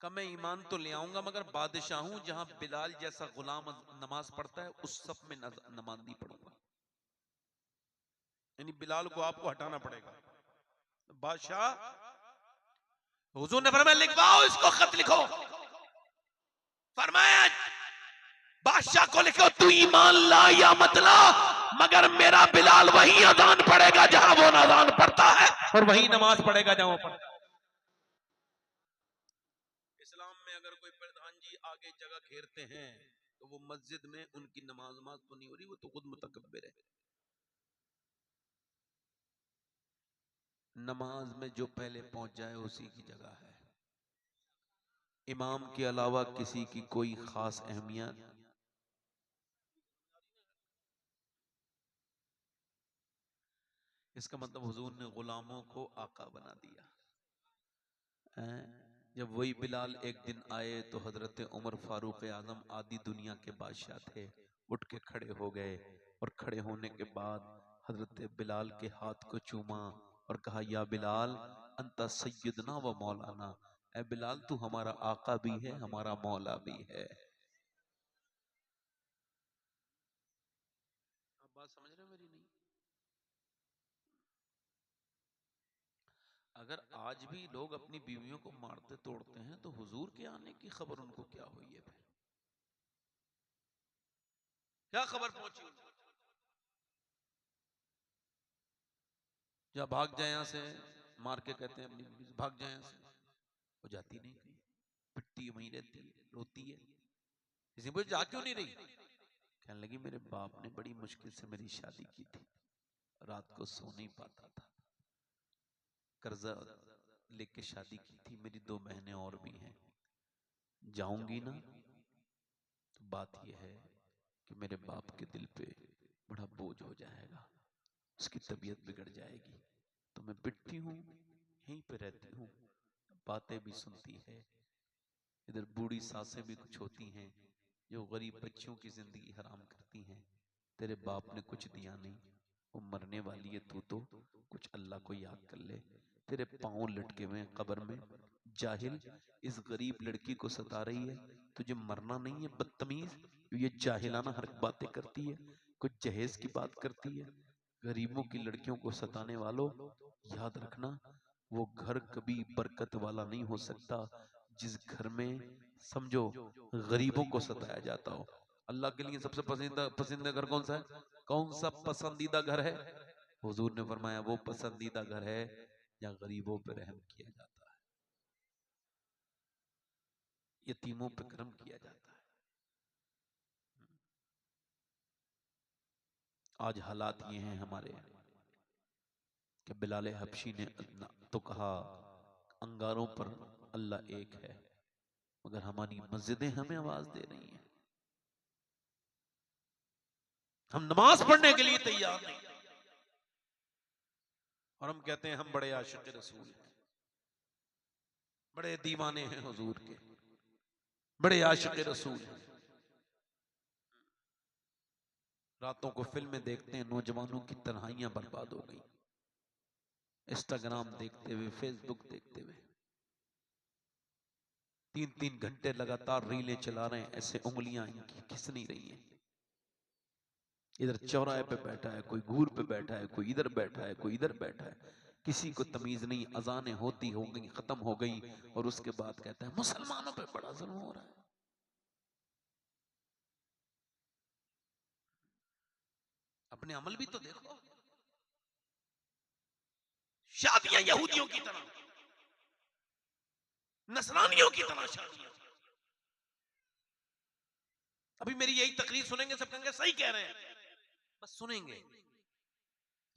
कहा मैं ईमान तो ले आऊंगा मगर बादशाह हूं, जहां बिलाल जैसा गुलाम नमाज पढ़ता है उस सब में नमाज नहीं पढ़ूंगा। यानी बिलाल को आपको हटाना पड़ेगा। बादशाह, हुजूर ने फरमाया लिखवाओ इसको, खत लिखो। फरमाया बादशाह को लिखो तू ईमान ला या मत ला, मगर मेरा बिलाल वही अजान पढ़ेगा जहां वो अजान पढ़ता है, और वही नमाज पढ़ेगा जहां वो पढ़ता है। इस्लाम में अगर कोई प्रधान जी आगे जगह घेरते हैं तो वो मस्जिद में उनकी नमाज तो नहीं हो रही, वो तो खुद मुतकब्बिर है। नमाज में जो पहले पहुंच जाए उसी की जगह है। इमाम के अलावा किसी की कोई खास अहमियत इसका मतलब हुजूर ने गुलामों को आका बना दिया। जब वही बिलाल एक दिन आए तो हजरत उमर फारूक आजम आदि दुनिया के बादशाह थे, उठ के खड़े हो गए और खड़े होने के बाद हजरत बिलाल के हाथ को चूमा और कहा या बिलाल अंता सैयदना व मौलाना, ए बिलाल तू हमारा आका भी है हमारा मौला भी है। आप बात समझ रहे हो मेरी? नहीं। अगर आज भी लोग अपनी बीवियों को मारते तोड़ते हैं तो हुजूर के आने की खबर उनको क्या हुई है? फिर क्या खबर पहुंची उनको? या भाग जाए यहां से, मार के कहते हैं अपनी बीवी से भाग जाए यहां से, वो जाती नहीं कहीं, पिटती वहीं रहती है, रोती है। किसी मुझे जा क्यों नहीं रही? कहने लगी मेरे बाप ने बड़ी मुश्किल से मेरी शादी की थी, रात को सो नहीं पाता था, कर्जा लेके शादी की थी, मेरी 2 बहनें और भी हैं, जाऊंगी ना तो बात यह है कि मेरे बाप के दिल पे बड़ा बोझ हो जाएगा, उसकी तबीयत बिगड़ जाएगी, तो मैं पिटती हूँ, यहीं पे रहती हूँ, बातें भी सुनती है। इधर बूढ़ी सासें भी कुछ होती हैं जो गरीब बच्चियों की जिंदगी हराम करती हैं। तेरे बाप ने कुछ दिया नहीं, वो मरने वाली है, तू तो कुछ अल्लाह को याद कर ले। तेरे पांव लटके हुए हैं कब्र में, जाहिल इस गरीब लड़की को सता रही है, तुझे मरना नहीं है बदतमीज, ये जाहिलाना हर बातें करती है, कुछ जहेज की बात करती है। गरीबों की लड़कियों को सताने वालों, याद रखना वो घर कभी बरकत वाला नहीं हो सकता जिस घर में समझो गरीबों को सताया जाता हो। अल्लाह के लिए सबसे पसंदीदा घर कौन सा है? कौन सा पसंदीदा घर है? हुजूर ने फरमाया वो पसंदीदा घर है जहाँ गरीबों पर रहम किया जाता है, यतीमों पर करम किया जाता है। आज हालात ये हैं हमारे कि बिलाल हबशी ने तो कहा अंगारों पर अल्लाह एक है, मगर हमारी मस्जिदें हमें आवाज दे रही हैं, हम नमाज पढ़ने के लिए तैयार नहीं, और हम कहते हैं हम बड़े आशिक रसूल हैं, बड़े दीवाने हैं हुजूर के, बड़े आशिक रसूल हैं। रातों को फिल्में देखते हैं, नौजवानों की तन्हाइयां बर्बाद हो गई, इंस्टाग्राम देखते हुए, फेसबुक देखते हुए 3-3 घंटे लगातार रीलें चला रहे हैं, ऐसे उंगलियां इनकी खिस नहीं रही हैं। इधर चौराहे पे बैठा है कोई, घूर पे बैठा है कोई, इधर बैठा है कोई, इधर बैठा है, किसी को तमीज नहीं। अजानें होती हो गई, खत्म हो गई, और उसके बाद कहता है मुसलमानों पे बड़ा जुल्म हो रहा है। अपने अमल भी तो देखो, शादियां यहूदियों की तरह, नसरानियों की तरह शादियां। अभी मेरी यही तकरीर सुनेंगे, सब कहेंगे सही कह रहे हैं, बस सुनेंगे।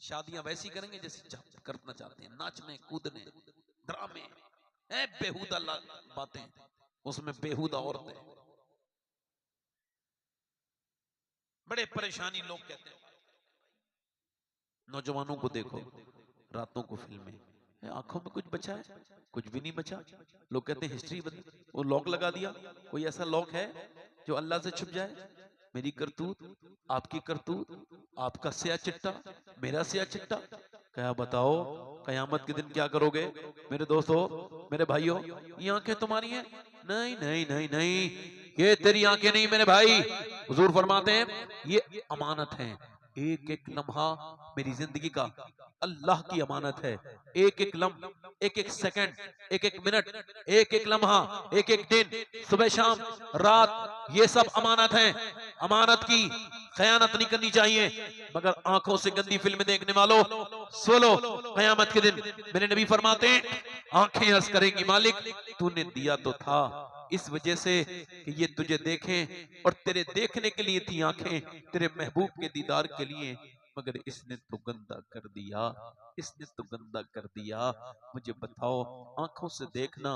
शादियां वैसी करेंगे जैसे करना चाहते हैं, नाचने कूदने ड्रामे, बेहुदा बातें, उसमें बेहुदा औरतें, बड़े परेशानी लोग कहते हैं। नौजवानों को देखो, रातों को फिल्में, आंखों में कुछ बचा है? कुछ भी नहीं बचा। लोग कहते हैं हिस्ट्री बदल, वो लॉक लगा दिया। कोई ऐसा लॉक है जो अल्लाह से छुप जाए? मेरी करतूत, आपकी करतूत, आपका स्या चिट्टा, मेरा स्या चिट्टा, क्या बताओ कयामत के दिन क्या करोगे? मेरे दोस्तों, मेरे भाइयों, ये आंखें तुम्हारी हैं? नहीं नहीं नहीं नहीं, ये तेरी आंखें नहीं मेरे भाई। हुजूर फरमाते हैं ये अमानत है। एक एक लम्हा मेरी जिंदगी का अल्लाह की अमानत है। एक एक लम्हा, एक एक सेकंड, एक एक मिनट, एक एक लम्हा, एक एक दिन, सुबह शाम रात, ये सब अमानत है। अमानत की खयानत नहीं करनी चाहिए। मगर आंखों से गंदी फिल्म देखने वालों, सुनो, कयामत के दिन मेरे नबी फरमाते हैं आंखें अर्ज करेंगी मालिक तूने दिया तो था इस वजह से कि ये तुझे देखें, और तेरे देखने के लिए थी आंखें, तेरे महबूब के दीदार के लिए, मगर इसने तो गंदा कर दिया, इसने तो गंदा कर दिया। मुझे बताओ, आंखों से देखना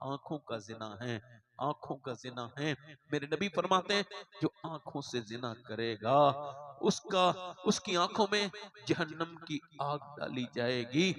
आंखों का जिना है, आंखों का जिना है। मेरे नबी फरमाते हैं जो आंखों से जिना करेगा उसका, उसकी आंखों में जहन्नम की आग डाली जाएगी।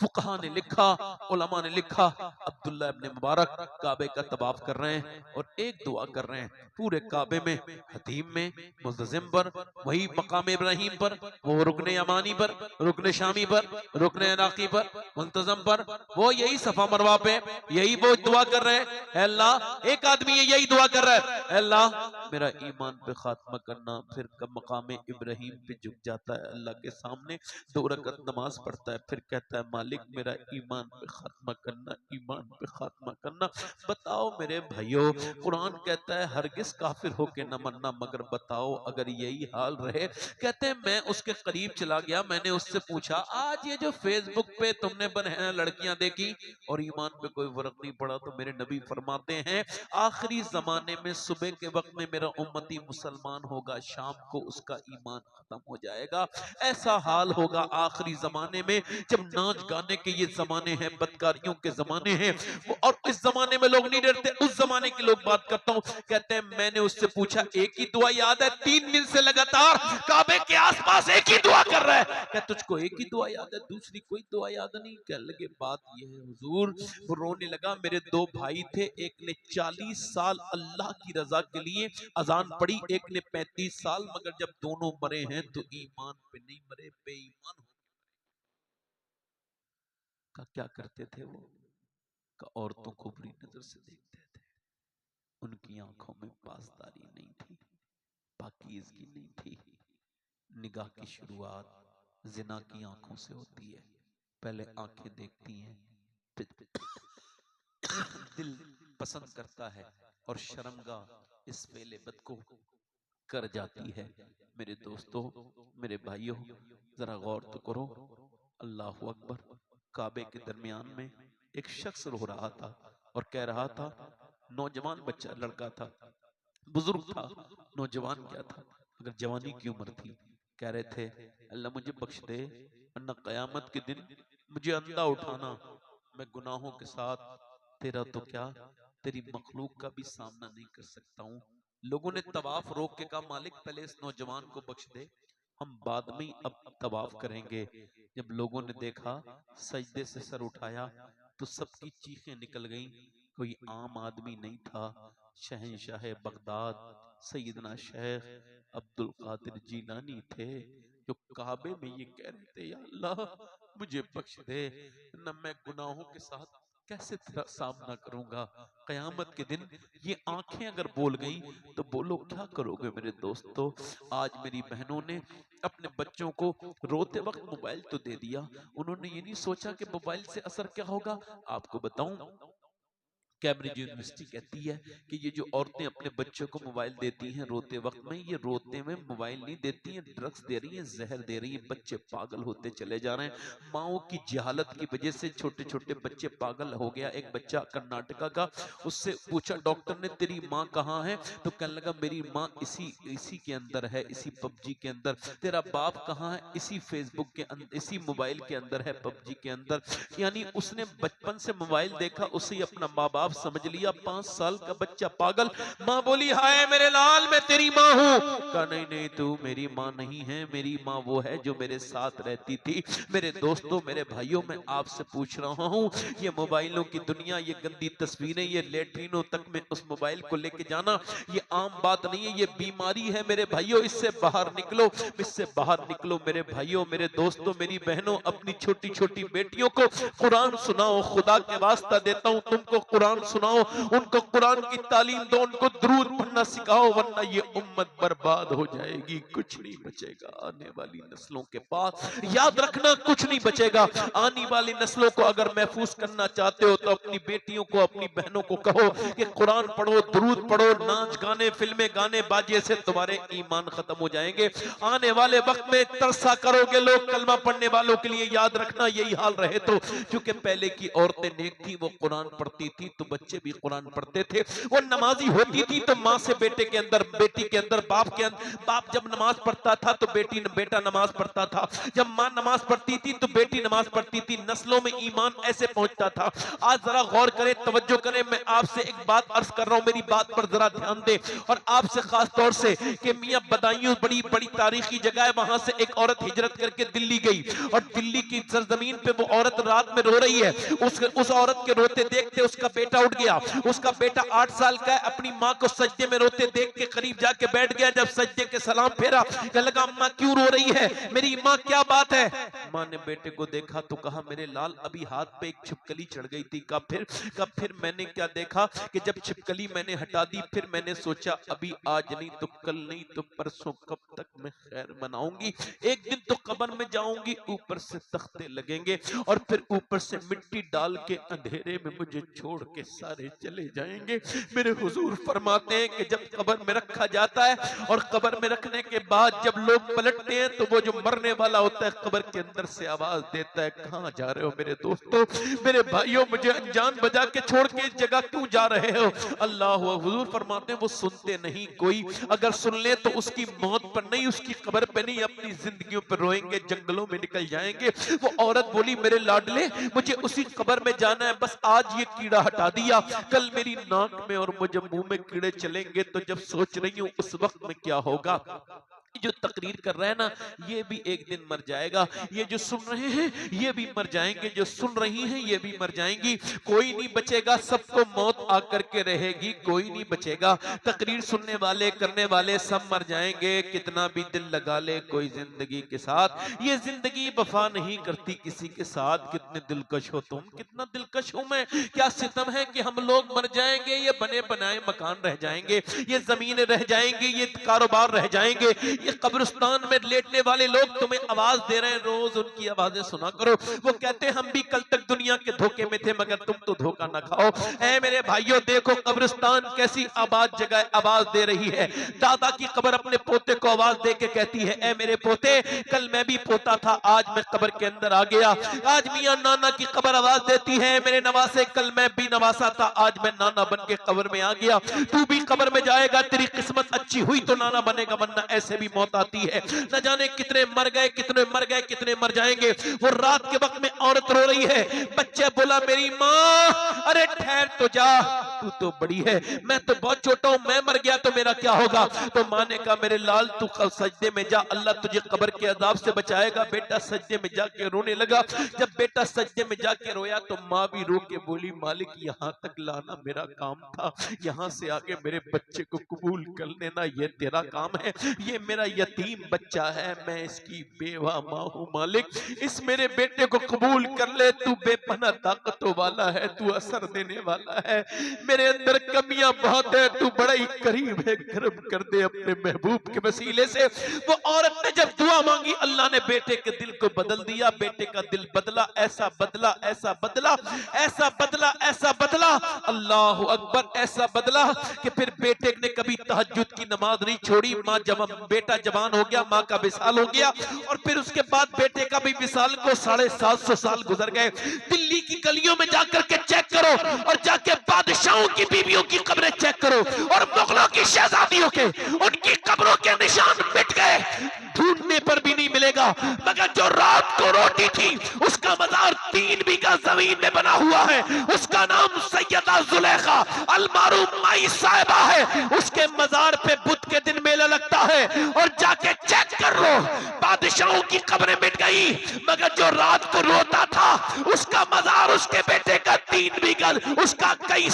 फुकहा ने लिखा, उलमा ने लिखा, अब्दुल्ला इब्ने मुबारक काबे का तवाफ कर रहे हैं और एक दुआ कर रहे हैं पूरे काबे में, हतीम में, मुल्तजिम पर, वही मकाम इब्राहिम पर, वो रुकने यमानी पर, रुकने शामी पर, रुकने इराकी पर, मुल्तजिम पर, वो यही सफा मरवा पे यही वो दुआ कर रहे हैं। अल्लाह, एक आदमी यही दुआ कर रहा है, अल्लाह मेरा ईमान पे खात्मा करना। फिर मकाम इब्राहिम पे झुक जाता है अल्लाह के सामने, 2 रकअत नमाज पढ़ता है, फिर कहता है मालिक मेरा ईमान पे खात्मा करना, ईमान पे खात्मा करना। बताओ मेरे भाइयों, कुरान कहता है हरगिज काफिर होके न मरना, मगर बताओ अगर यही हाल रहे। कहते हैं मैं उसके करीब चला गया, मैंने उससे पूछा आज ये जो फेसबुक पे तुमने बहन लड़कियां देखी और ईमान पे कोई फर्क नहीं पड़ा, तो मेरे नबी फरमाते हैं आखिरी जमाने में सुबह के वक्त में मेरा उम्मती मुसलमान होगा, शाम को उसका ईमान खत्म हो जाएगा। ऐसा हाल होगा आखिरी जमाने में जब नाच गाने के ये जमाने हैं, बदकारियों के जमाने हैं, और इस जमाने में लोग नहीं डरते, उस जमाने की लोग बात करता हूं। कहते हैं मैंने उससे पूछा एक ही दुआ याद है? 3 दिन से लगातार काबे के आसपास एक ही दुआ कर रहा है। क्या तुझको एक ही दुआ याद है, दूसरी कोई दुआ याद नहीं? कह लगे बात ये है हुजूर, वो रोने लगा, मेरे 2 भाई थे, एक ने 40 साल अल्लाह की रजा के लिए अजान पढ़ी, एक ने 35 साल, मगर जब दोनों मरे हैं तो ईमान पे नहीं मरे, बेईमान हो। का क्या करते थे वो? का औरतों को बुरी नजर से देखते थे, उनकी आंखों में पासदारी नहीं थी, पाकीज़गी नहीं थी। निगाह की शुरुआत जिना की आंखों से होती है। पहले आंखें देखती हैं, फिर दिल पसंद करता है और शर्मगाह इस फेले बद को कर जाती है। मेरे दोस्तों, मेरे भाइयों, जरा गौर तो करो। अल्लाह अकबर। काबे के दरमियान में एक शख्स रो रहा था और कह रहा था, नौजवान बच्चा लड़का था, बुजुर्ग था, नौजवान क्या था, अगर जवानी की उम्र थी, कह रहे थे अल्लाह मुझे बख्श दे, वरना कयामत के दिन मुझे अंधा उठाना, मैं गुनाहों के साथ तेरा तो क्या तेरी मखलूक का भी सामना नहीं कर सकता हूँ। लोगों ने तवाफ रोक के कहा मालिक पहले इस नौजवान को बख्श दे, हम बाद में ही अब तवाफ करेंगे। जब लोगों ने देखा, सजदे से सर उठाया तो सबकी चीखें निकल गईं। कोई आम आदमी नहीं था, शहंशाह बगदाद सैयदना शेख अब्दुल कादिर जीलानी थे, जो काबे में ये कह रहे थे या अल्लाह मुझे बख्श दे, न मैं गुनाहों के साथ कैसे तेरा सामना करूंगा कयामत के दिन। ये आंखें अगर बोल गई तो बोलो क्या करोगे मेरे दोस्तों। आज मेरी बहनों ने अपने बच्चों को रोते वक्त मोबाइल तो दे दिया, उन्होंने ये नहीं सोचा कि मोबाइल से असर क्या होगा। आपको बताऊं, कैम्ब्रिज यूनिवर्सिटी कहती है कि ये जो औरतें अपने बच्चों को मोबाइल देती हैं रोते वक्त में, ये रोते में मोबाइल नहीं देती हैं, ड्रग्स दे रही हैं, जहर दे रही हैं। बच्चे पागल होते चले जा रहे हैं माओ की जहालत की वजह से। छोटे छोटे बच्चे पागल हो गया। एक बच्चा कर्नाटका का, उससे पूछा डॉक्टर ने तेरी माँ कहाँ है, तो कहने लगा मेरी माँ इसी के अंदर है, इसी पबजी के अंदर। तेरा बाप कहाँ है, इसी फेसबुक के अंदर, इसी मोबाइल के अंदर है, पबजी के अंदर। यानी उसने बचपन से मोबाइल देखा, उसे अपना माँ बाप बाप समझ लिया 5 साल का बच्चा पागल। माँ बोली हाय मेरे लाल मैं तेरी माँ हूँ। कहा नहीं नहीं तू मेरी माँ नहीं है, मेरी माँ वो है जो मेरे साथ रहती थी। मेरे दोस्तों मेरे भाइयों मैं आपसे पूछ रहा हूँ, ये मोबाइलों की दुनिया, ये गंदी तस्वीरें, ये लेटरिनों तक में उस मोबाइल को लेके जाना, ये आम बात नहीं है, ये बीमारी है मेरे भाइयों। इससे बाहर निकलो, इससे बाहर निकलो मेरे भाइयों, मेरे दोस्तों, मेरी बहनों। अपनी छोटी छोटी बेटियों को कुरान सुनाओ, खुदा के वास्ता देता हूं तुमको कुरान सुनाओ, उनको कुरान की तालीम दो, उनको दुरूद पढ़ना सिखाओ, वरना ये उम्मत बर्बाद हो जाएगी, कुछ नहीं बचेगा आने वाली नस्लों के पास। याद रखना कुछ नहीं बचेगा। आने वाली नस्लों को अगर महफूज करना चाहते हो तो अपनी बेटियों को, अपनी बहनों को कहो कि कुरान पढ़ो, दुरूद पढ़ो। नाच गाने, फिल्में, गाने बाजे से तुम्हारे ईमान खत्म हो जाएंगे। आने वाले वक्त में तरसा करोगे लोग कलमा पढ़ने वालों के लिए। याद रखना यही हाल रहे तो, क्योंकि पहले की औरतें नेक थी, वो कुरान पढ़ती थी तो बच्चे भी कुरान पढ़ते थे। वो नमाजी होती थी तो माँ से बेटे के अंदर, बेटी के अंदर बाप के अंदर, बाप जब नमाज पढ़ता था तो बेटा नमाज पढ़ता था, जब माँ नमाज पढ़ती थी तो बेटी नमाज पढ़ती थी। नस्लों में ईमान ऐसे पहुंचता था। आज जरा गौर करें, तवज्जो करें, मैं आपसे एक बात अर्ज कर रहा हूं, मेरी बात पर जरा ध्यान दें। और आपसे खास तौर से कि मियां बदायूं बड़ी बड़ी तारीखी जगह है, वहां से एक औरत हिजरत करके दिल्ली गई और दिल्ली की सरजमीन पे वो औरत रात में रो रही है। उस औरत के रोते देखते उसका बेटा उठ गया। उसका बेटा 8 साल का है, अपनी माँ को सजदे में रोते देख के करीब जाके बैठ गया। जब सजदे के सलाम फेरा, कहने लगा अम्मा क्यों रो रही है, मेरी माँ क्या बात है। माँ ने बेटे को देखा तो कहा मेरे लाल अभी हाथ पे एक छिपकली चढ़ गई थी। कब फिर मैंने क्या देखा कि जब छिपकली मैंने हटा दी, फिर मैंने सोचा अभी आज नहीं तो कल नहीं तो परसों कब तक मैं खैर मनाऊंगी। एक दिन तो कब्र में जाऊंगी, ऊपर से तख्ते लगेंगे और फिर ऊपर से मिट्टी डाल के अंधेरे में मुझे छोड़ के सारे चले जाएंगे। मेरे हुजूर फरमाते हैं कि जब कब्र में रखा जाता है और कब्र में रखने के बाद जब लोग पलटते हैं तो वो जो मरने वाला होता है कब्र के अंदर से आवाज देता है कहां जा रहे हो मेरे दोस्तों, मेरे भाइयों, मुझे अनजान बजा के छोड़ के इस जगह क्यों जा रहे हो। अल्लाह हुजूर फरमाते हैं वो सुनते नहीं कोई, अगर सुन ले तो उसकी मौत पर नहीं, उसकी कब्र पे नहीं, अपनी जिंदगियों पर रोएंगे, जंगलों में निकल जाएंगे। वो औरत बोली मेरे लाडले मुझे उसी कब्र में जाना है, बस आज ये कीड़ा हटा दिया, कल मेरी नाक में और मुझे मुंह में कीड़े चलेंगे तो जब सोच रही हूं उस वक्त में क्या होगा। जो तकरीर कर रहा है ना ये भी एक दिन मर जाएगा, ये जो सुन रहे हैं ये भी मर जाएंगे, जो सुन रही हैं ये भी मर जाएंगी, कोई नहीं बचेगा, सबको मौत आकर के रहेगी, कोई नहीं बचेगा। तकरीर सुनने वाले, करने वाले सब मर जाएंगे, कितना भी दिल लगा ले कोई जिंदगी के साथ, ये जिंदगी वफा नहीं करती किसी के साथ। कितने दिलकश हो तुम, कितना दिलकश हूं मैं, क्या सितम है कि हम लोग मर जाएंगे, ये बने बनाए मकान रह जाएंगे, ये जमीनें रह जाएंगे, ये कारोबार रह जाएंगे, ये कब्रिस्तान में लेटने वाले लोग तुम्हें आवाज दे रहे हैं, रोज उनकी आवाजें सुना करो। वो कहते हैं हम भी कल तक दुनिया के धोखे में थे मगर तुम तो धोखा ना खाओ। ऐ मेरे भाइयों देखो कब्रिस्तान कैसी आबाद जगह आवाज दे रही है। दादा की कब्र अपने पोते को आवाज दे के कहती है ऐ मेरे पोते कल मैं भी पोता था, आज मैं कब्र के अंदर आ गया। आज मियां नाना की कब्र आवाज देती है मेरे नवासे कल मैं भी नवासा था, आज मैं नाना बन के कब्र में आ गया। तू भी कब्र में जाएगा, तेरी किस्मत अच्छी हुई तो नाना बनेगा, वरना ऐसे भी मौत आती है। न जाने कितने मर गए, कितने मर गए, कितने मर जाएंगे। वो रात के वक्त में औरत रो रही है, बच्चे बोला मेरी माँ, अरे ठहर तो जा, तू तो बड़ी है, मैं तो बहुत छोटा हूं, मैं मर गया तो मेरा क्या होगा। तो माँ ने कहा मेरे लाल तू कल सजदे में जा, अल्लाह तुझे कब्र के अजाब से बचाएगा। बेटा सजदे में जाके रोने लगा। जब बेटा सजदे में जाके रोया तो माँ भी रो के बोली मालिक यहाँ तक लाना मेरा काम था, यहाँ से आगे मेरे बच्चे को कबूल कर लेना ये तेरा काम है। ये मेरा यतीम बच्चा है, मैं इसकी बेवा माँ हूँ मालिक, इस मेरे बेटे को कबूल कर ले, तू बेपना ताकतों वाला है, तू असर देने वाला है, मेरे अंदर कमियां बहुत है, तू बड़ा ही करीब है, गर्म कर दे अपने महबूब के वसीले से। वो औरत ने जब दुआ मांगी अल्लाह ने बेटे के दिल को बदल दिया, बेटे का दिल बदला, ऐसा बदला, ऐसा बदला, ऐसा बदला, ऐसा बदला, अल्लाह अकबर, ऐसा बदला कि फिर बेटे ने कभी तहज्जुद की नमाज नहीं छोड़ी। माँ जब बेटा जवान हो गया, माँ का विसाल हो गया और फिर उसके बाद बेटे का भी विसाल को 750 साल गुजर गए। दिल्ली की गलियों में जाकर के चेक करो और जाके बादशाहों की बीवियों की कब्रें चेक करो और मुगलों की शहजादियों के, उनकी कब्रों के निशान मिट गए, ढूंढने पर भी नहीं मिलेगा। मिलेगा, मगर जो रात को रोटी थी उसका मजार 3 बीघा जमीन में बना हुआ है, उसका नाम सैयदा जुलेखा अलमारूफ माई साहिबा है। उसके मजार पे बुध के दिन मेला लगता है, और जाके चेक कर लो, बादशाहों की कब्रें मिट गई, मगर जो रात को रोता था उसका मजार उसके बेटे का 3 बीघा, उसका कई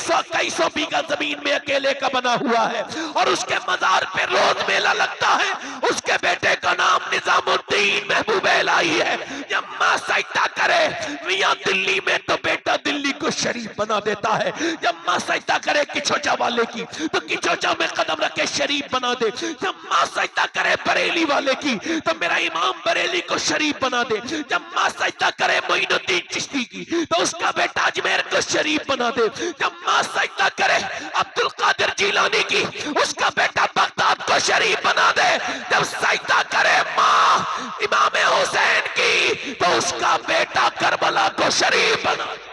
सौ बीघा जमीन में अकेले का बना हुआ है, और उसके मजार पे रोज मेला लगता है। उसके बेटे का नाम निजामुद्दीन महबूब इलाही है। जब मां सजदा करे मियां दिल्ली में, तो बेटा दिल्ली को शरीफ बना देता है। जब मां सजदा करे किचोचा वाले की, तो किचोचा में कदम रखे शरीफ बना दे। जब मां सजदा करे बरेली वाले की, तो मेरा इमाम बरेली को शरीफ बना दे। जब मां सजदा करे मोइनुद्दीन चिश्ती की, तो उसका बेटा अजमेर को शरीफ बना दे। जब मां सजदा करे अब्दुल कादिर जिलानी की, उसका बेटा बगदाद को शरीफ बना दे। जब सजदा करे मां इमाम हुसैन की, तो उसका बेटा करबला को शरीफ बना दे।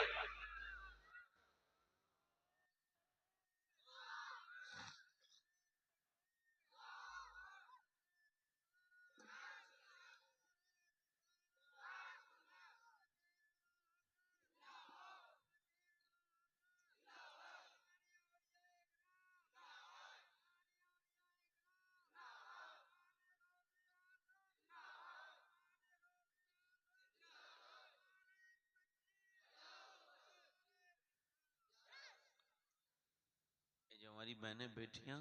ये जो हमारी बहनें बेटियां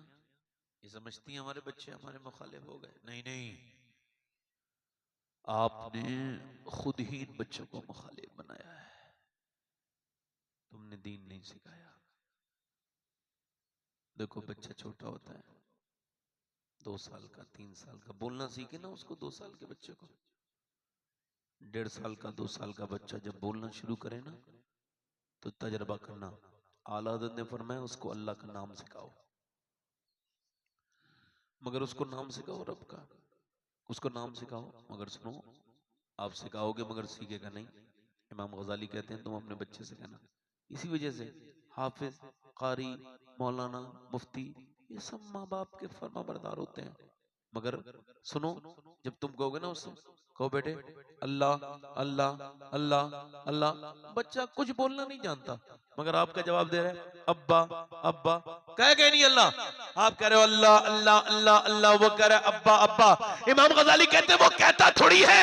ये समझती हैं हमारे बच्चे हमारे मुखालिफ हो गए। नहीं नहीं, आपने खुद ही इन बच्चों को मुखालिफ बनाया है, तुमने दीन नहीं सिखाया। देखो बच्चा छोटा होता है, 2 साल का 3 साल का, बोलना सीखे ना उसको। 2 साल के बच्चे को, 1.5 साल का 2 साल का बच्चा जब बोलना शुरू करे ना, तो तजर्बा करना। आला हज़रत ने फरमाया उसको अल्लाह का नाम सिखाओ, मगर उसको नाम सिखाओ रब का, उसको नाम सिखाओ। मगर सुनो, आप सिखाओगे मगर सीखेगा नहीं। इमाम गजाली कहते हैं तुम अपने बच्चे से कहना। इसी वजह से हाफिज, कारी, मौलाना, मुफ्ती, ये सब माँ बाप के फर्मा बरदार होते हैं। मगर सुनो, जब तुम कहोगे ना उससे, कहो बेटे अल्लाह अल्लाह अल्लाह अल्लाह, बच्चा कुछ बोलना नहीं जानता, मगर आपका जवाब दे रहा है अब्बा अब्बा, कह गए नहीं अल्लाह, आप कह रहे हो अल्लाह अल्लाह अल्लाह अल्लाह, वो कह रहे अब्बा अब्बा। इमाम गजाली कहते हैं वो कहता थोड़ी है,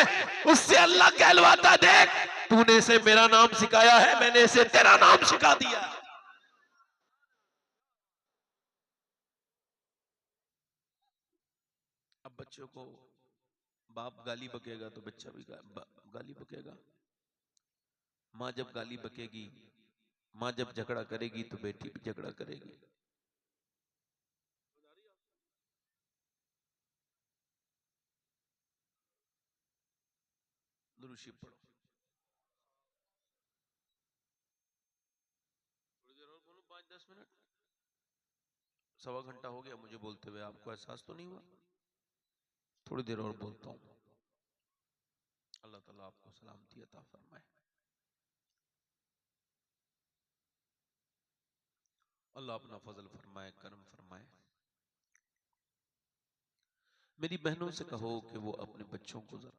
उससे अल्लाह कहलवाता, देख तूने इसे मेरा नाम सिखाया है, मैंने इसे तेरा नाम सिखा दिया। अब बच्चों को बाप गाली बकेगा तो बच्चा भी गाली बकेगा। माँ जब गाली बकेगी, माँ जब झगड़ा करेगी, तो बेटी भी झगड़ा करेगी। दुरूशी पढ़ो। थोड़ी देर और बोलूं, 5-10 मिनट, 1.25 घंटा हो गया मुझे बोलते हुए, आपको एहसास तो नहीं हुआ? थोड़ी देर और बोलता हूँ। अल्लाह ताला आपको सलामती अता फरमाए। अल्लाह अपना फजल फरमाए, करम फरमाए। मेरी बहनों से कहो कि वो अपने बच्चों को जरा